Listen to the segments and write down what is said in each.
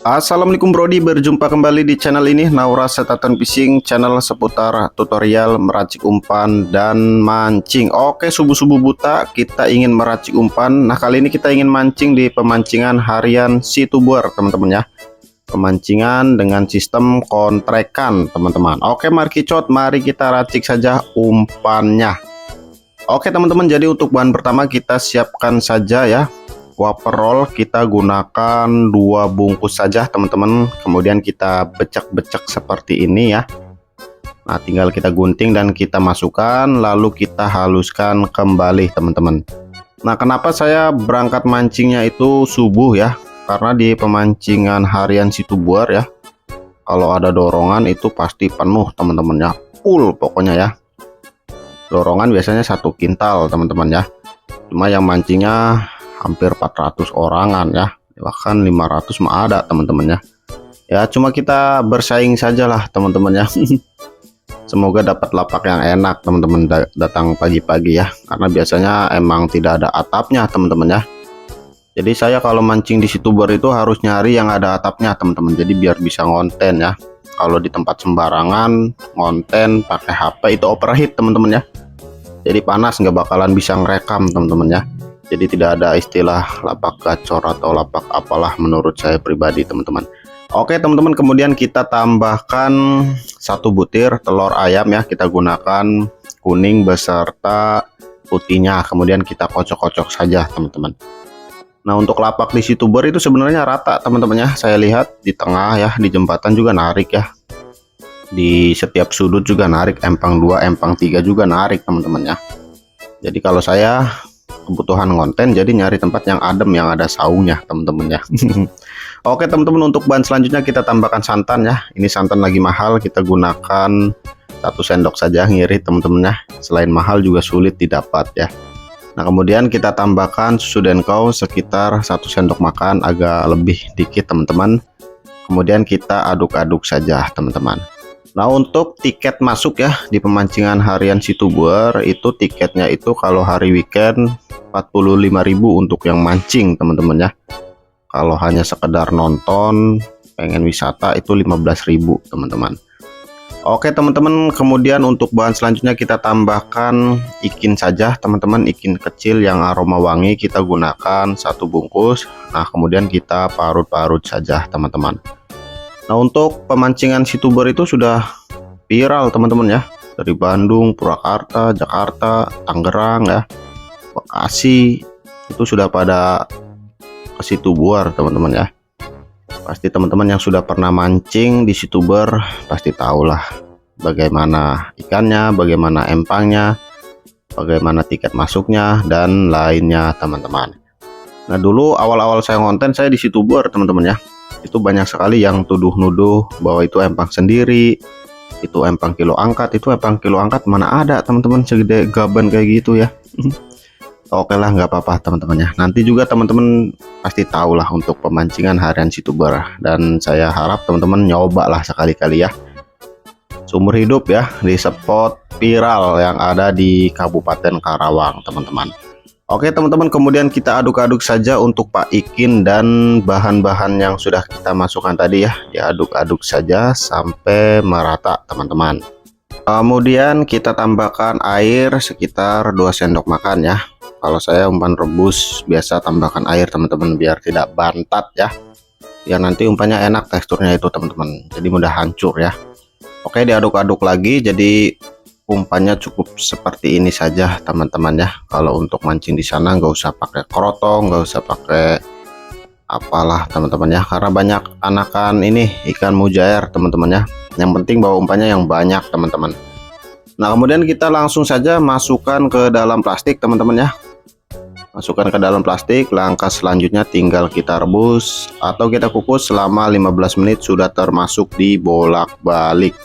Assalamualaikum Brody, berjumpa kembali di channel ini Naura Setatan Fishing, channel seputar tutorial meracik umpan dan mancing. Oke, subuh-subuh buta kita ingin meracik umpan. Nah, kali ini kita ingin mancing di pemancingan harian Situboer, teman-teman ya. Pemancingan dengan sistem kontrekan, teman-teman. Oke, mari kita racik saja umpannya. Oke, teman-teman, jadi untuk bahan pertama kita siapkan saja ya. Wafer roll kita gunakan 2 bungkus saja, teman-teman. Kemudian kita becek-becek seperti ini ya. Nah, tinggal kita gunting dan kita masukkan, lalu kita haluskan kembali, teman-teman. Nah, kenapa saya berangkat mancingnya itu subuh ya? Karena di pemancingan harian Situboer ya, kalau ada dorongan itu pasti penuh, teman-teman ya. Full pokoknya ya. Dorongan biasanya 1 kintal, teman-teman ya. Cuma yang mancingnya hampir 400 orangan ya, bahkan 500 mah ada, teman-teman ya. Ya cuma kita bersaing sajalah, teman-teman ya. Semoga dapat lapak yang enak, teman-teman, datang pagi-pagi ya, karena biasanya emang tidak ada atapnya, teman-teman ya. Jadi saya kalau mancing di Situboer itu harus nyari yang ada atapnya, teman-teman, jadi biar bisa ngonten ya. Kalau di tempat sembarangan ngonten pakai HP itu overheat, teman-teman ya, jadi panas, nggak bakalan bisa ngerekam, teman-teman ya. Jadi tidak ada istilah lapak gacor atau lapak apalah menurut saya pribadi, teman-teman. Oke, teman-teman, kemudian kita tambahkan 1 butir telur ayam ya. Kita gunakan kuning beserta putihnya. Kemudian kita kocok-kocok saja, teman-teman. Nah, untuk lapak di Situboer itu sebenarnya rata, teman-teman ya. Saya lihat di tengah ya, di jembatan juga narik ya. Di setiap sudut juga narik, empang 2, empang 3 juga narik, teman-teman ya. Jadi kalau saya kebutuhan konten jadi nyari tempat yang adem, yang ada saungnya, teman-teman ya. Oke, teman-teman, untuk bahan selanjutnya kita tambahkan santan ya. Ini santan lagi mahal, kita gunakan 1 sendok saja ngirit, teman-teman ya. Selain mahal juga sulit didapat ya. Nah, kemudian kita tambahkan susu Denko sekitar 1 sendok makan, agak lebih dikit, teman-teman. Kemudian kita aduk-aduk saja, teman-teman. Nah, untuk tiket masuk ya di pemancingan harian Situboer itu tiketnya itu kalau hari weekend 45.000 untuk yang mancing, teman-teman ya. Kalau hanya sekedar nonton pengen wisata itu 15.000, teman-teman. Oke, teman-teman, kemudian untuk bahan selanjutnya kita tambahkan ikin saja, teman-teman. Ikin kecil yang aroma wangi kita gunakan 1 bungkus. Nah, kemudian kita parut-parut saja, teman-teman. Nah, untuk pemancingan Situboer itu sudah viral, teman-teman ya, dari Bandung, Purwakarta, Jakarta, Tangerang ya, Bekasi, itu sudah pada ke Situboer, teman-teman ya. Pasti teman-teman yang sudah pernah mancing di Situboer pasti tahulah bagaimana ikannya, bagaimana empangnya, bagaimana tiket masuknya dan lainnya, teman-teman. Nah, dulu awal-awal saya ngonten saya di Situboer, teman-teman ya, itu banyak sekali yang tuduh-nuduh bahwa itu empang sendiri, itu empang kilo angkat. Itu empang kilo angkat mana ada, teman-teman, segede gaban kayak gitu ya. Oke lah, nggak apa-apa, teman-teman ya. Nanti juga teman-teman pasti tahu lah untuk pemancingan harian Situboer, dan saya harap teman-teman nyoba lah sekali-kali ya, seumur hidup ya, di spot viral yang ada di Kabupaten Karawang, teman-teman. Oke, teman-teman, kemudian kita aduk-aduk saja untuk Pak Ikin dan bahan-bahan yang sudah kita masukkan tadi ya, diaduk-aduk saja sampai merata, teman-teman. Kemudian kita tambahkan air sekitar 2 sendok makan ya. Kalau saya umpan rebus biasa tambahkan air, teman-teman, biar tidak bantat ya, biar nanti umpannya enak teksturnya itu, teman-teman, jadi mudah hancur ya. Oke, diaduk-aduk lagi, jadi umpannya cukup seperti ini saja, teman-teman ya. Kalau untuk mancing di sana nggak usah pakai kerotong, nggak usah pakai apalah, teman-teman ya, karena banyak anakan ini ikan mujair, teman-teman ya. Yang penting bawa umpannya yang banyak, teman-teman. Nah, kemudian kita langsung saja masukkan ke dalam plastik, teman-teman ya. Masukkan ke dalam plastik. Langkah selanjutnya tinggal kita rebus atau kita kukus selama 15 menit sudah termasuk dibolak-balik.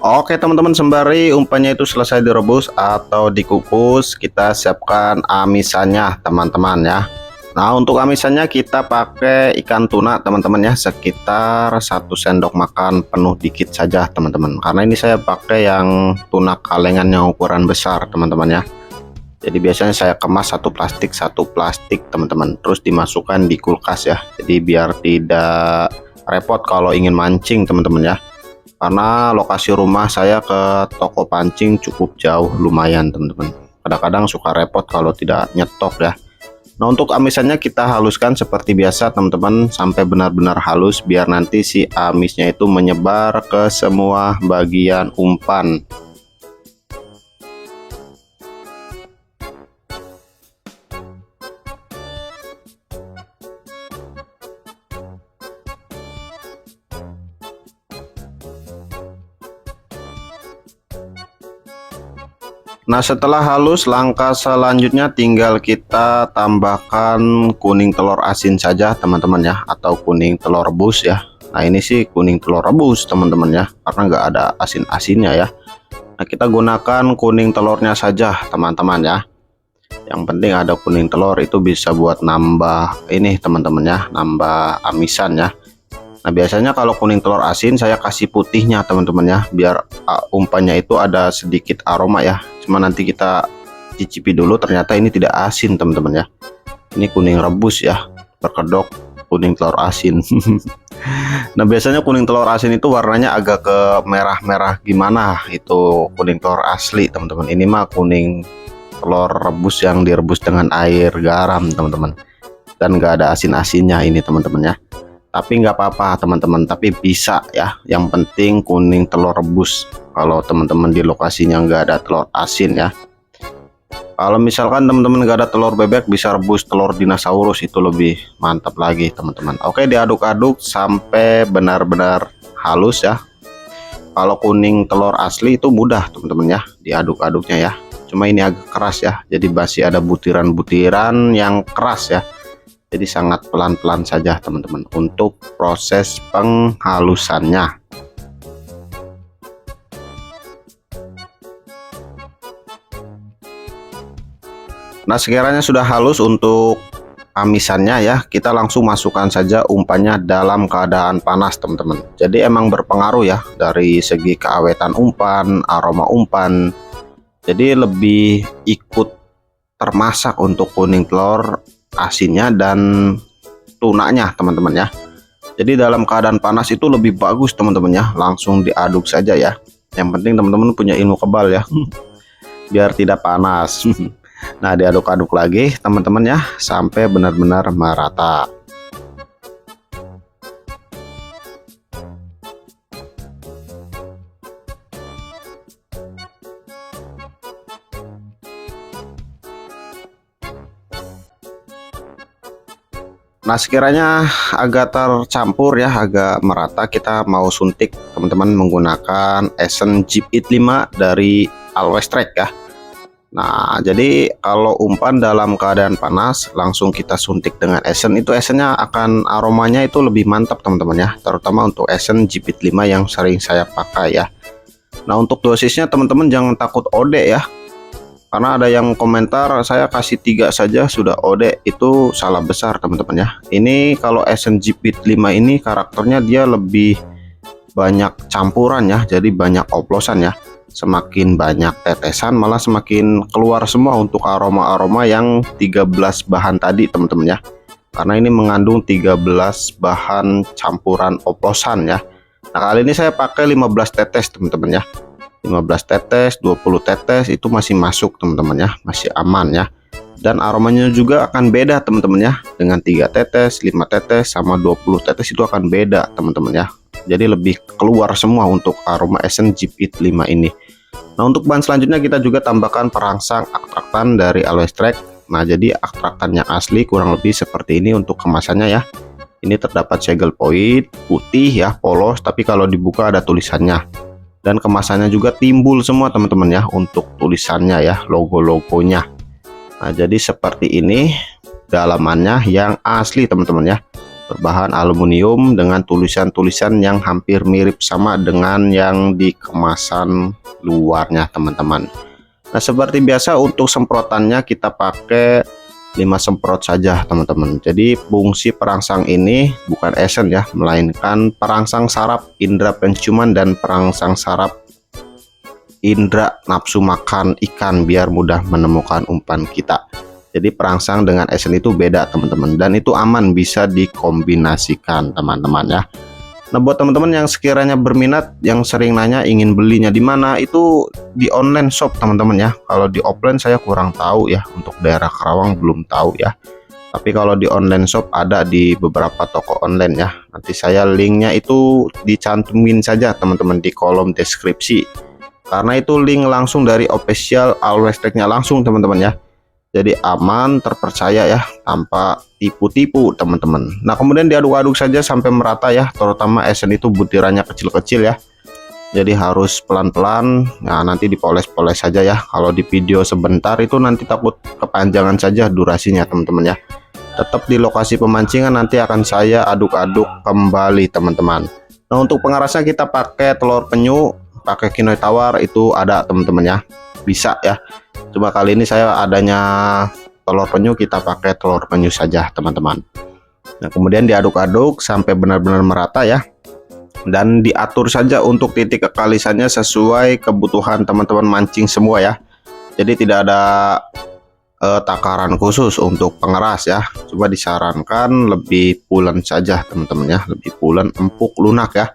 Oke teman-teman, sembari umpannya itu selesai direbus atau dikukus, kita siapkan amisannya teman-teman ya. Nah, untuk amisannya kita pakai ikan tuna teman-teman ya, sekitar 1 sendok makan penuh dikit saja teman-teman. Karena ini saya pakai yang tuna kalengan yang ukuran besar teman-teman ya. Jadi biasanya saya kemas satu plastik teman-teman, terus dimasukkan di kulkas ya. Jadi biar tidak repot kalau ingin mancing teman-teman ya. Karena lokasi rumah saya ke toko pancing cukup jauh lumayan teman-teman. Kadang-kadang suka repot kalau tidak nyetok ya. Nah, untuk amisannya kita haluskan seperti biasa teman-teman sampai benar-benar halus biar nanti si amisnya itu menyebar ke semua bagian umpan. Nah, setelah halus, langkah selanjutnya tinggal kita tambahkan kuning telur asin saja teman-teman ya, atau kuning telur rebus ya. Nah, ini sih kuning telur rebus teman-teman ya, karena nggak ada asin-asinnya ya. Nah, kita gunakan kuning telurnya saja teman-teman ya. Yang penting ada kuning telur, itu bisa buat nambah ini teman-teman ya, nambah amisan ya. Nah, biasanya kalau kuning telur asin saya kasih putihnya teman-teman ya, biar umpannya itu ada sedikit aroma ya. Cuma nanti kita cicipi dulu, ternyata ini tidak asin teman-teman ya. Ini kuning rebus ya, berkedok kuning telur asin. Nah, biasanya kuning telur asin itu warnanya agak ke merah-merah gimana, itu kuning telur asli teman-teman. Ini mah kuning telur rebus yang direbus dengan air garam teman-teman, dan nggak ada asin-asinnya ini teman-teman ya. Tapi nggak apa-apa teman-teman, tapi bisa ya, yang penting kuning telur rebus kalau teman-teman di lokasinya nggak ada telur asin ya. Kalau misalkan teman-teman nggak ada telur bebek, bisa rebus telur dinosaurus, itu lebih mantap lagi teman-teman. Oke, diaduk-aduk sampai benar-benar halus ya. Kalau kuning telur asli itu mudah teman-teman ya, diaduk-aduknya ya. Cuma ini agak keras ya, jadi masih ada butiran-butiran yang keras ya. Jadi sangat pelan-pelan saja teman-teman untuk proses penghalusannya. Nah, sekiranya sudah halus untuk amisannya ya, kita langsung masukkan saja umpannya dalam keadaan panas teman-teman. Jadi emang berpengaruh ya dari segi keawetan umpan, aroma umpan. Jadi lebih ikut termasak untuk kuning telur asinnya dan tunanya teman-teman ya. Jadi dalam keadaan panas itu lebih bagus teman-teman ya, langsung diaduk saja ya. Yang penting teman-teman punya ilmu kebal ya, biar tidak panas. Nah, diaduk-aduk lagi teman-teman ya sampai benar-benar merata. Nah, sekiranya agak tercampur ya, agak merata, kita mau suntik teman-teman menggunakan Esen Jeep It 5 dari Always Track ya. Nah, jadi kalau umpan dalam keadaan panas langsung kita suntik dengan Esen, itu Esennya akan aromanya itu lebih mantap teman-teman ya, terutama untuk Esen Jeep It 5 yang sering saya pakai ya. Nah, untuk dosisnya teman-teman jangan takut OD ya. Karena ada yang komentar saya kasih 3 saja sudah OD, itu salah besar teman-teman ya. Ini kalau Esen Jeep It 5 ini karakternya dia lebih banyak campuran ya, jadi banyak oplosan ya. Semakin banyak tetesan malah semakin keluar semua untuk aroma-aroma yang 13 bahan tadi teman-teman ya. Karena ini mengandung 13 bahan campuran oplosan ya. Nah, kali ini saya pakai 15 tetes teman-teman ya. 15 tetes, 20 tetes itu masih masuk teman-teman ya, masih aman ya. Dan aromanya juga akan beda teman-teman ya, dengan 3 tetes, 5 tetes sama 20 tetes itu akan beda teman-teman ya. Jadi lebih keluar semua untuk aroma Esen Jeep It 5 ini. Nah, untuk bahan selanjutnya kita juga tambahkan perangsang ekstraktan dari Always Track. Nah, jadi ekstraktannya asli kurang lebih seperti ini untuk kemasannya ya. Ini terdapat segel point putih ya, polos, tapi kalau dibuka ada tulisannya. Dan kemasannya juga timbul semua teman-teman ya untuk tulisannya ya, logo-logonya. Nah, jadi seperti ini dalamannya yang asli teman-teman ya. berbahan aluminium dengan tulisan-tulisan yang hampir mirip sama dengan yang di kemasan luarnya teman-teman. Nah seperti biasa untuk semprotannya kita pakai 5 semprot saja teman-teman. Jadi fungsi perangsang ini bukan esen ya, melainkan perangsang saraf indera penciuman dan perangsang saraf indera nafsu makan ikan biar mudah menemukan umpan kita. Jadi perangsang dengan esen itu beda teman-teman, dan itu aman, bisa dikombinasikan teman-teman ya. Nah buat teman-teman yang sekiranya berminat, yang sering nanya ingin belinya di mana, itu di online shop teman-teman ya. Kalau di offline saya kurang tahu ya, untuk daerah Karawang belum tahu ya. Tapi kalau di online shop ada di beberapa toko online ya. Nanti saya linknya itu dicantumin saja teman-teman di kolom deskripsi, karena itu link langsung dari official Always Tech-nya langsung teman-teman ya. Jadi aman, terpercaya ya, tanpa tipu-tipu teman-teman. Nah kemudian diaduk-aduk saja sampai merata ya, terutama esen itu butirannya kecil-kecil ya. Jadi harus pelan-pelan. Nah nanti dipoles-poles saja ya. Kalau di video sebentar itu nanti takut kepanjangan saja durasinya teman-teman ya. Tetap di lokasi pemancingan nanti akan saya aduk-aduk kembali teman-teman. Nah untuk pengerasnya kita pakai telur penyu, pakai kinoy tawar itu ada teman-teman ya, bisa ya. Coba kali ini saya adanya telur penyu, kita pakai telur penyu saja teman-teman. Nah kemudian diaduk-aduk sampai benar-benar merata ya, dan diatur saja untuk titik kekalisannya sesuai kebutuhan teman-teman mancing semua ya. Jadi tidak ada takaran khusus untuk pengeras ya. Coba disarankan lebih pulen saja teman-teman ya, lebih pulen, empuk, lunak ya.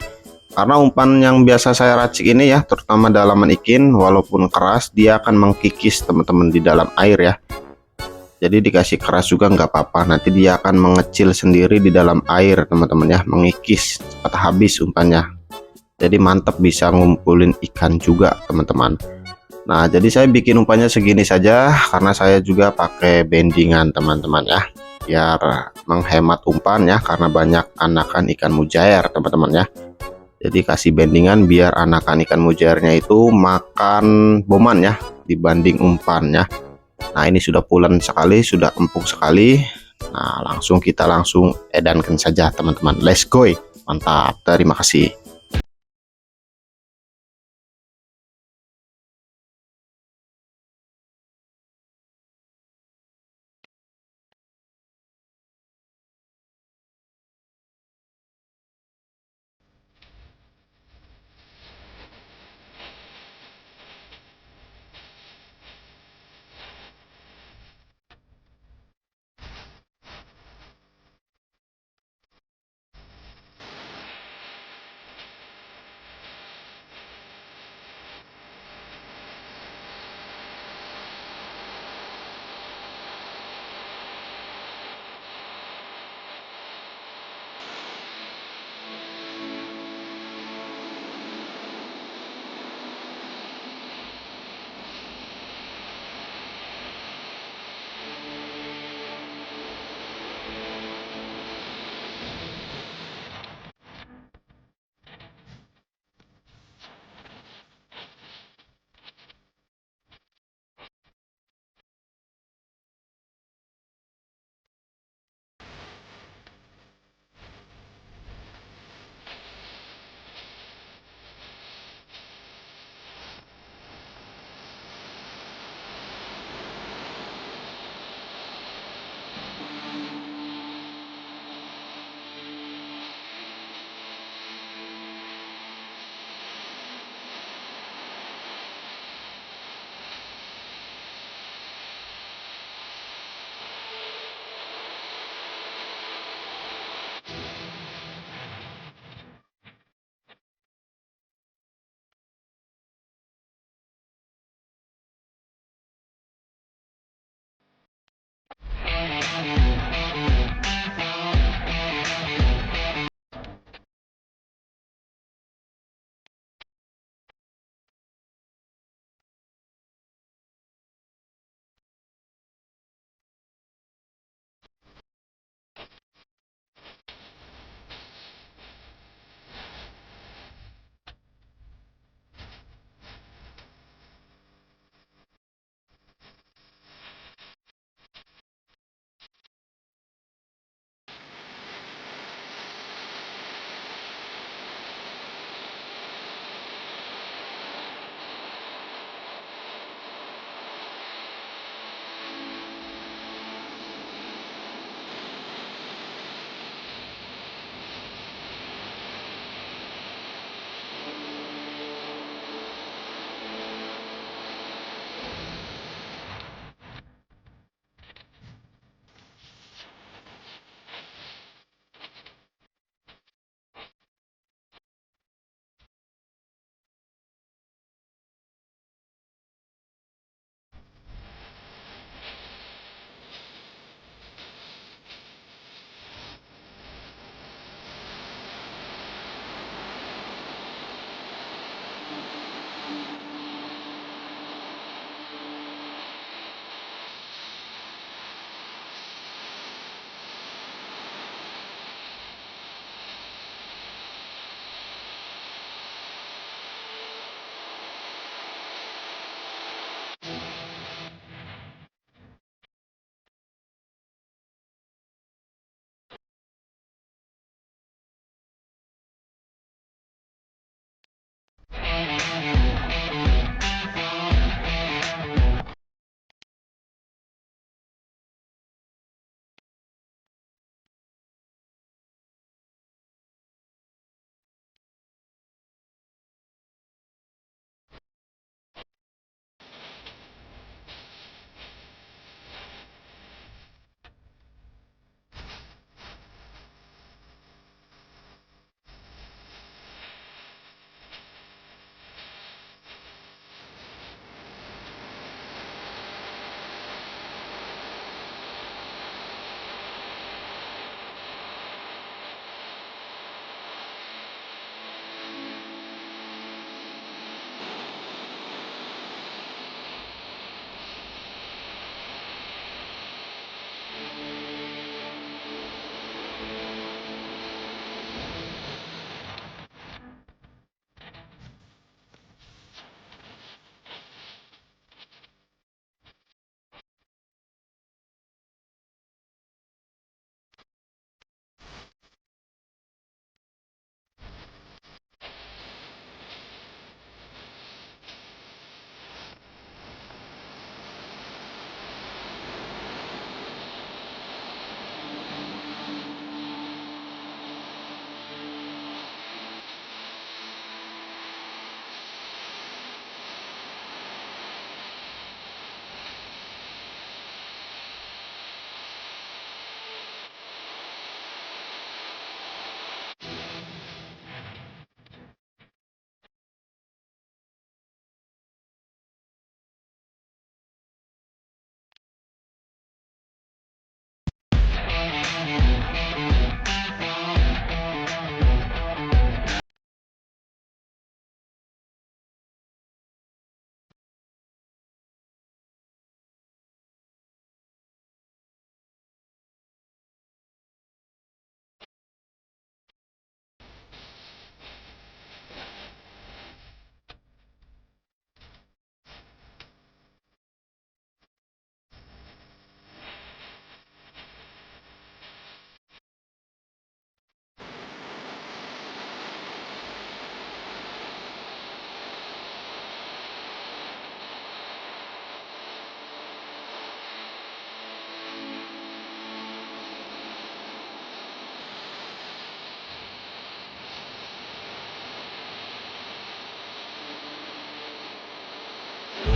Karena umpan yang biasa saya racik ini ya, terutama dalaman ikin, walaupun keras dia akan mengkikis teman-teman di dalam air ya. Jadi dikasih keras juga nggak apa-apa, nanti dia akan mengecil sendiri di dalam air teman-teman ya, mengikis, cepat habis umpannya. Jadi mantap, bisa ngumpulin ikan juga teman-teman. Nah jadi saya bikin umpannya segini saja karena saya juga pakai bendingan teman-teman ya, biar menghemat umpan ya, karena banyak anakan ikan mujair teman-teman ya. Jadi kasih bendingan biar anakan ikan mujairnya itu makan boman ya, dibanding umpan ya. Nah ini sudah pulen sekali, sudah empuk sekali. Nah kita langsung edankan saja teman-teman. Let's go, mantap, terima kasih.